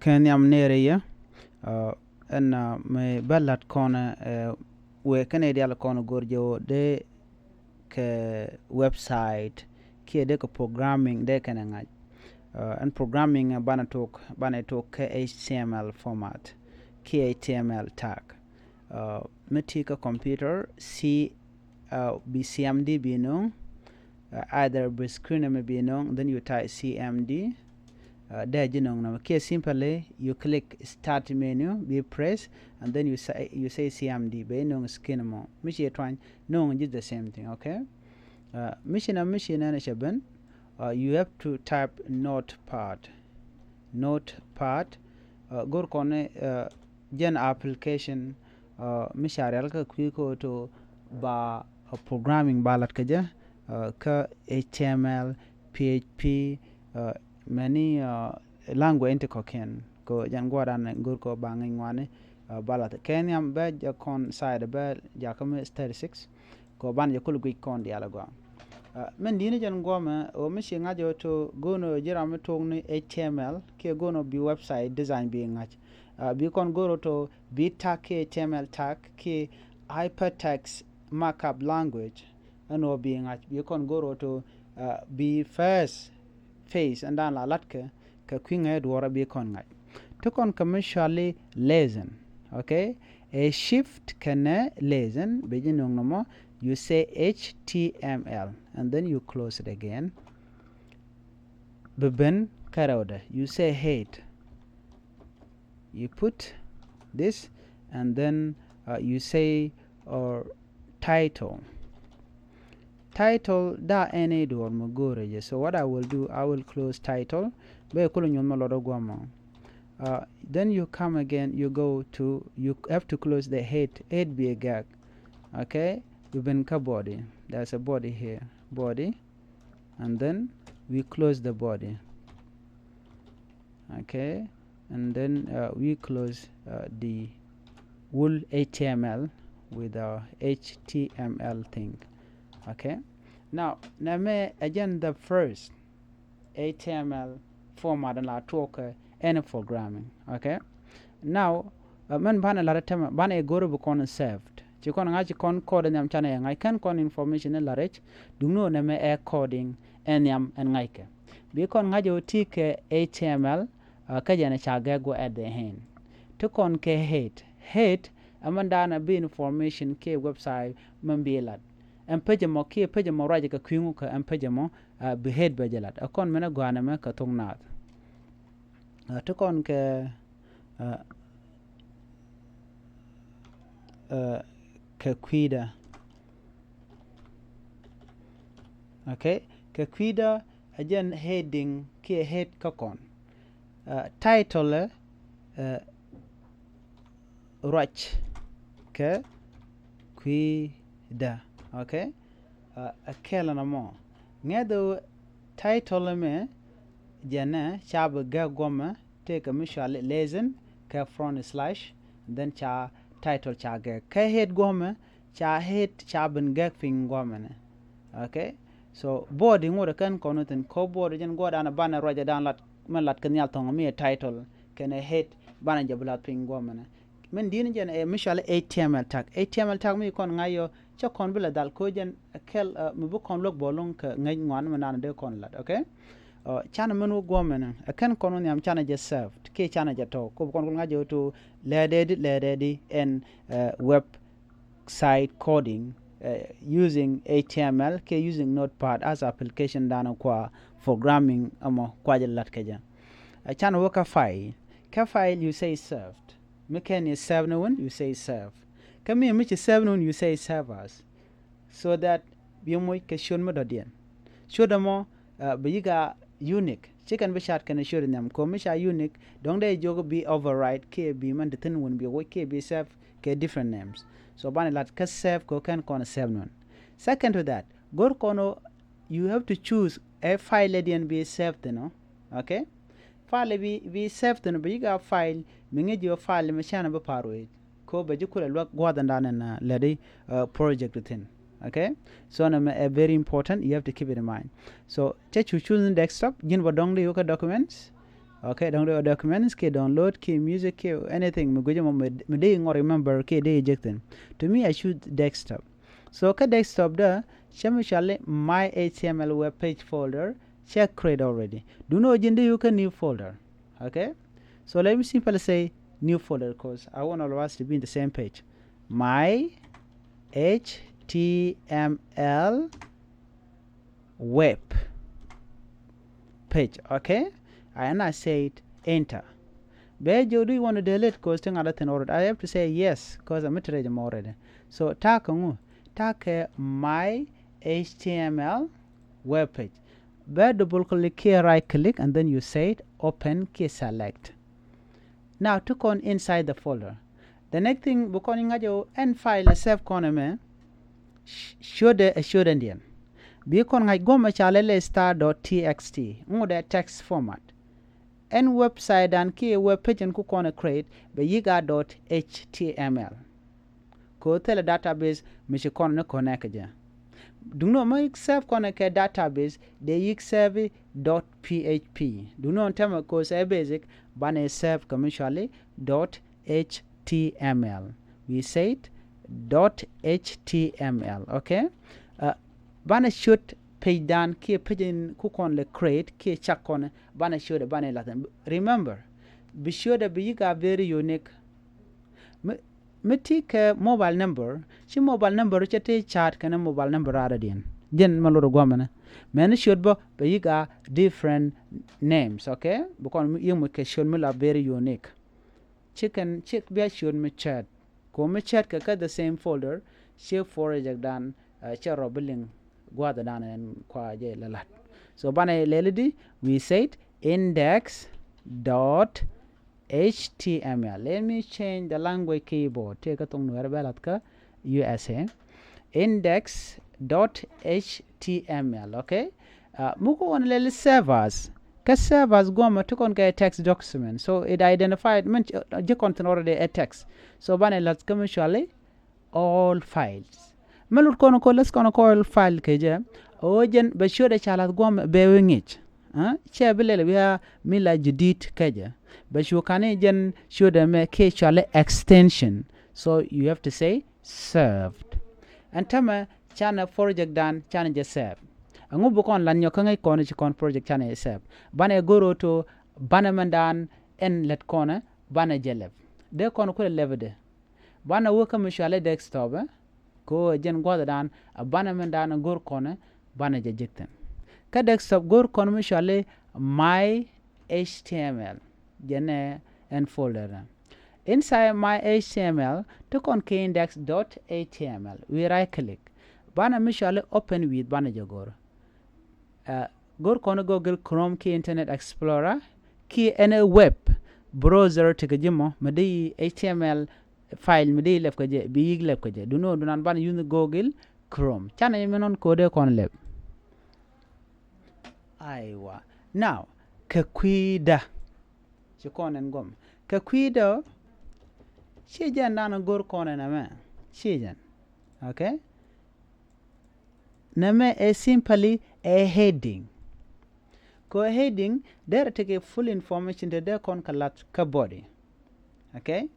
Kenyam near and me ballat corner we Canadian corner gorjo de ke website ke de ko programming de kan and programming bana talk HTML format HTML tag me take a computer see BCMD be no either be screen me be no then you type CMD there you know simply you click start menu be press and then you say CMD be no skin mo michi twan no just the same thing. Okay, mission and shaben you have to type notepad gor kone gen application misharial ka kwiko to ba programming balat kaja ka HTML PHP many language inte ko ken ko jan gwaran gor ko bangin wane balat kenyam be kon side be jakame 36 ko ban yakul gwi kon dialago men dini jan goma o mishi ngajo to gono jirame tongni HTML ke gono bi website design bi ngaj bi kon goro to bi tag HTML tag ke hypertext markup language ano bi ngaj bi kon goro to bi first face and dan la latke ka kwinga dwara bi kon ngaj to kon commercially lesson. Okay, a shift kana lesson be jinong no you say HTML and then you close it again. Beben karoda you say hate, you put this and then you say or title da any door mogore. So what I will do, I will close title be kulunyon then you come again, you go to, you have to close the head be a gag. Okay, been ka body, there's a body here, body, and then we close the body. Okay, and then we close the wool HTML with our HTML thing. Okay, now me again the first HTML format and la talk any programming. Okay, now man bana la tema bana goro bu kon saved ci kon nga ci kon code nyam chana ya ngai kan kon information la rech dungno na me e coding enyam en ngai ke bi kon nga jo tike HTML ka jana cha go at the hand to kon ke hate amanda na bi information ke website man bi lat en page mo ke page mo raje ka kwingu ka en page mo bi head be jalat akon mena gwana me ka tungnat to kon ke Kakwida. Okay, Kakwida again heading ke head kakon title rach ke kwida. Okay, akela na mo ngedo title me jana chaba ga goma take a mishal lesson ka front slash then cha title cha ga ka head goma cha head cha ben ga fin goma ne. Okay, so body ngore kan konoten ko body jen goda na bana roja dan lat man lat kan yal tonga mi title kan head bana jablat fin goma ne men din jen e mishal HTML tag mi kon ngayo cha kon bula dal ko jen kel mi bu kon log bolon ka ngay ngwan man de kon lat. Okay, chana menu gomena akan kono nyam chana je served ke chana je to ko kon nga je to leaded and website coding using HTML ke using notepad as application dana kwa programming amo kwa je lat keja chana woka file you say served meken is serve no one you say serve kami mi serve no you say servers so that biomo ke shon mo dodien shodamo biga unique chicken be chat can assure them commisha unique don't they jog be override k be man the thing won't be okay be serve ke different names so ban lat ka serve ko kan kon serve non. Second to that gor kono you have to choose a file and be saved no. Okay, file be saved no be ga file minge jo file me chana be parwe ko be jikula lo gwadan na lady project within. Okay, so very important, you have to keep it in mind. So choose desktop jin bodong the yoka documents Okay, download documents, ke download, ke music, ke anything. Me dey remember ke dey ejecting. To me, I choose desktop. So ka desktop da, shall my HTML web page folder, check create already. Do not agenda you can new folder. Okay, so let me simply say new folder because I want all of us to be in the same page. My HTML web page. Okay, and I said enter. Where do you want to delete because thing other thing already? I have to say yes because I'm ready already. So take my HTML web page. Where double click here, right click, and then you say open, key select. Now to on inside the folder. The next thing we calling your end file save corner show Indian. Be con I go machalele star.txt the text format. And website and key web page and cook on a create be yiga.html. Ko tell a database mishi con connect ja. Do not make save connect a database the yixserve.php. Do not tell me cause a basic ban save commercially .html. We said .html. Okay. Ban shoot page down key page in cook on the create key check on ban show the ban Latin. Remember, be sure that be very unique. Me take mobile number. She mobile number chate chat kana mobile number already. Jen maloro gwamana. Men should be you got different names, okay? Because you make should me very unique. Check be should me chat. Ko me chat ka the same folder. She for reject dan charo billing gwada dan and kwa je lalat. So bana lelidi we said index dot HTML. Let me change the language keyboard. Take a tong Nuer Belatka USA. Index.html. Okay. Muko on little servers. Cause servers go ma to get a text document. So it identified the content already a text. So bane let's commercially all files. Melut kono ko let's kono all file keje. Ojen be sure the chalat go ma bewing it. Che bilele biya mila judit keje. But you can again show them a extension. So you have to say served. And tama chana project dan chana just serve. Angu bukon lan nyokanga kono chikon project chana serve. Bana goro to bana mandan en let kona bana jeleb. De kono kule levede. Bana woka mishale desktop ko jen gwada dan bana mandan gor kona bana jejekten. Ka desktop gor kono mishale my HTML. Jene and folder. Inside my HTML, to on index.html. We right click. Bana mishale open with bana jagor. Gor kono Google Chrome key Internet Explorer key any web browser tikajimo madi HTML file madi left kaje big left kaje. Do no do nan bana use Google Chrome. Chana yemenon code kon left. Aiwa. Now kakwida. Chikon and gum. Kakwido Shijan nana gor kona na me. Shijan. Okay? Name is simply a heading. Ko heading there take a full information to the con kalat ka body. Okay?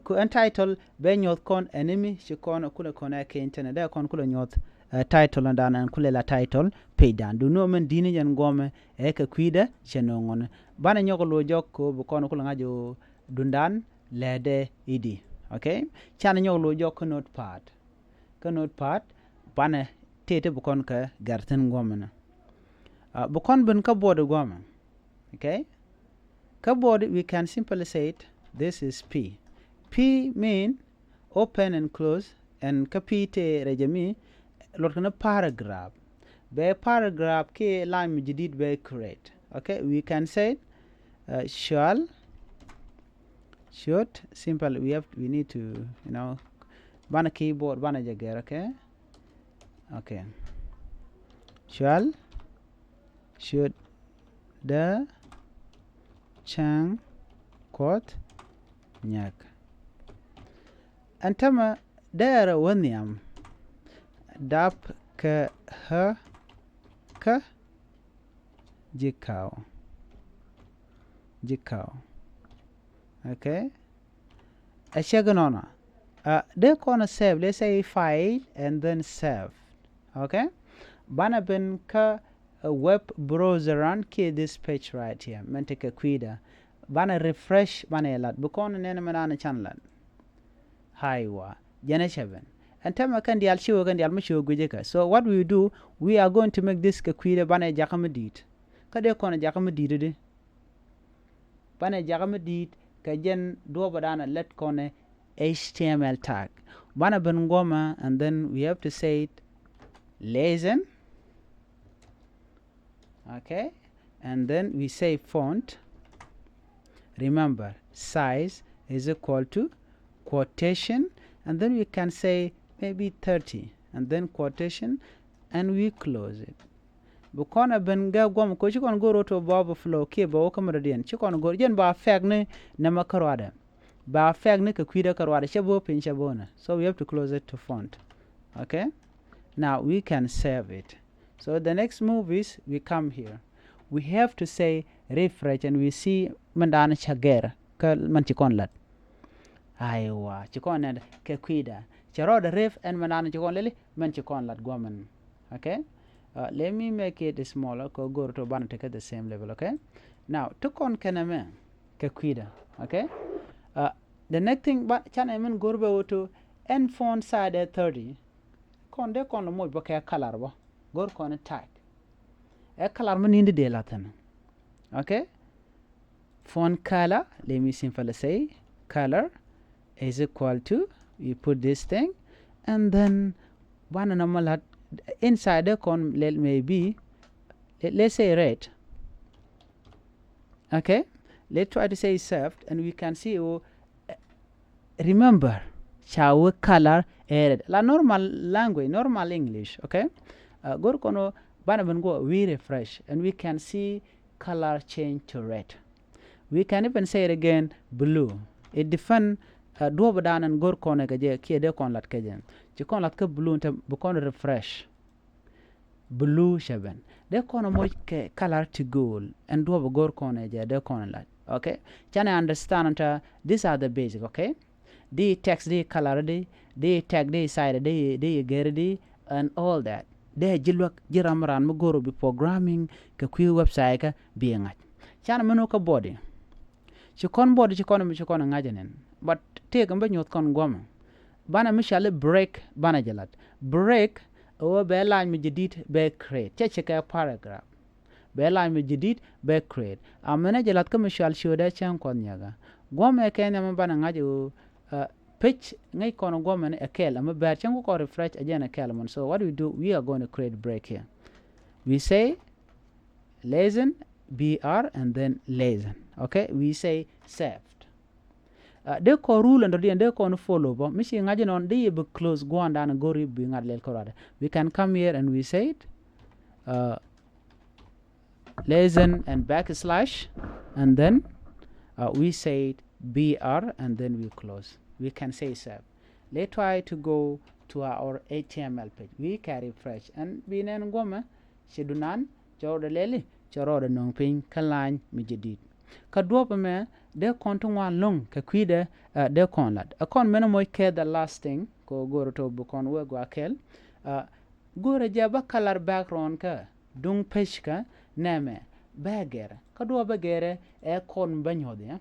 Ko entitle ben yot kon enemy shikon kula kona ke internet there kon kula yot title and dan kula la title pay dan do no men dini jan gome e ka kwida chenongon bana nyoko lo jokko bu kono kula ngajo dundan lede idi. Okay? Chana nyoko lo jokko notepad. Ka notepad bana tete bu kon ka garten gomena. Bu kon ben ka board gome. Okay? Ka board we can simply say it this is P. P mean open and close and kapite rejami lot kana paragraph. Be paragraph ke line jadid be create. Okay, we can say should simple we need to bana keyboard bana jagger. Okay, should the chang quote nyak antama there wanyam dap ka ha ka jikao jikao. Okay, a shaganona. They're gonna save. Let's say file and then save. Okay, bana ben ka a web browser run key this page right here. Menteka kwida. Bana refresh bana elat. Bukon nene manana channel. Hiwa jana seven. And time kan dial show kan dial masho gujeka. So what we do, we are going to make this ka kwida bana jakamadit. Kade kona jakamadit de. Bana jakamadit ka jen do badana let kone HTML tag. Bana ben goma, and then we have to say it listen. Okay, and then we say font. Remember, size is equal to quotation, and then we can say maybe 30, and then quotation, and we close it. Bukona ben ga gom ko chikon go roto bob flow ke ba kamera den chikon go jen ba fagne na makarwada ba fagne ka kwida karwada shebo pin shabona. So we have to close it to font. Okay, now we can save it. So the next move is we come here, we have to say refresh, and we see mandana chager ka man chikon lat aywa chikon and ke kwida charo the ref and mandana chikon lele man chikon lat goman. Okay, let me make it smaller. Go to bana take at the same level. Okay, now tukon kaname ke kwida. Okay, the next thing but chana men gorbe to end font side at 30 kon de kon mo boka color bo gor kon tag a color man in the de latin. Okay, font color, let me simply say color is equal to, you put this thing, and then one normal inside the con let maybe let's say red. Okay, let's try to say soft, and we can see remember shower color red la normal language, normal English. Okay, go kono bana go we refresh, and we can see color change to red. We can even say it again blue. It defend do badan and gor kono ga je ki de kon lat ka jen ci kon lat ka blue te bu kon refresh blue shaben de kono mo ke color to gold and do gor kono je de kon lat. Okay, can I understand? These are the basic. Okay, the text, the color, the tag, the side, the gerdi, and all that. De jilwak jiramran mo goro bi programming ka kwi website ka bi ngat chana meno ka body chikon body chikon mi chikon ngajanen but take mbe nyot kon goma bana mishale break bana jalat break o be line mi jadid be create cheche ka paragraph be line mi jadid be create amena jalat ka mishal shoda chan kon nyaga goma ke nyama bana ngajo page ngay kono gomen a kel am ber chango ko refresh again a kelman. So what do we do? We are going to create break here. We say listen br and then listen. Okay, we say saved. De ko rule and de ko no follow bo mishi ngaji non de be close go and dan go ri bi ngal lel ko. We can come here and we say it listen and backslash, and then we say it br and then we close. We can say save. Let's try to go to our HTML page. We can refresh and we nen goma shedunan jowda lele choroda nong pin kalan mi jadid ka dopa me de kontu wan long ka kwide de konlat a kon mena moy ke the last thing ko goro to bu kon we go akel gore jaba color background ka dung page ka neme bagere ka do bagere e kon banyode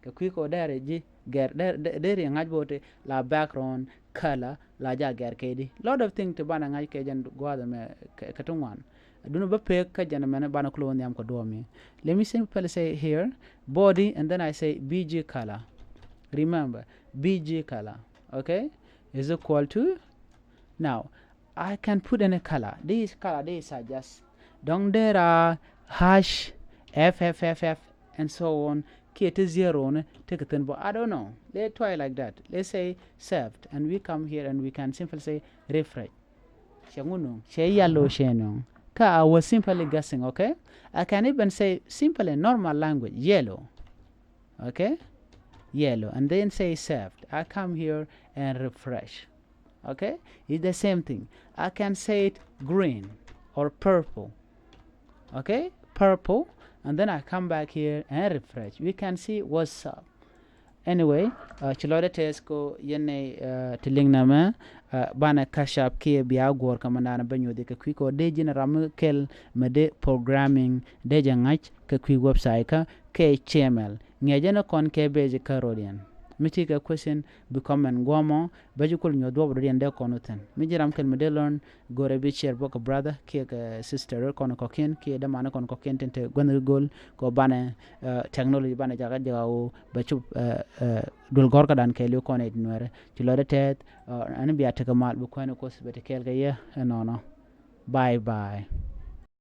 ka kwi ko dare ji ger dere ngaj bote la background color la ja ger kedi lot of thing to bana ngaj ke jan gwada me katungwan duno ba pe ka jan mena bana klon yam ko do me. Let me simply say here body, and then I say bg color. Remember bg color, okay, is equal to, now I can put any color. These color, these are just down there are hash fff and so on. K to 0 take it in, but I don't know, let's try like that. Let's say saved, and we come here and we can simply say refresh. Yellow ka I was simply guessing. Okay, I can even say simply normal language yellow. Okay, yellow, and then say saved. I come here and refresh. Okay, it's the same thing. I can say it green or purple. Okay, purple, and then I come back here and refresh. We can see what's up. Anyway, chilode tesko yene tiling nama bana kashap ke biya gor kamana banyo de ka kwiko de generam kel mede programming de jangach ka kwi website ka ke HTML ngejena kon ke beje karodian miti ka question become and gomo baji kul nyo do brodien de konoten mi jiram kel mede learn gore bi share boka brother ke ka sister kono koken ke da mana kono koken tente gonal gol ko bana technology bana jaga jawo bachu dul gorka dan ke lu kono idnore ci lode tet an biya te kamal bu kono ko sbete kel ga ye no bye bye.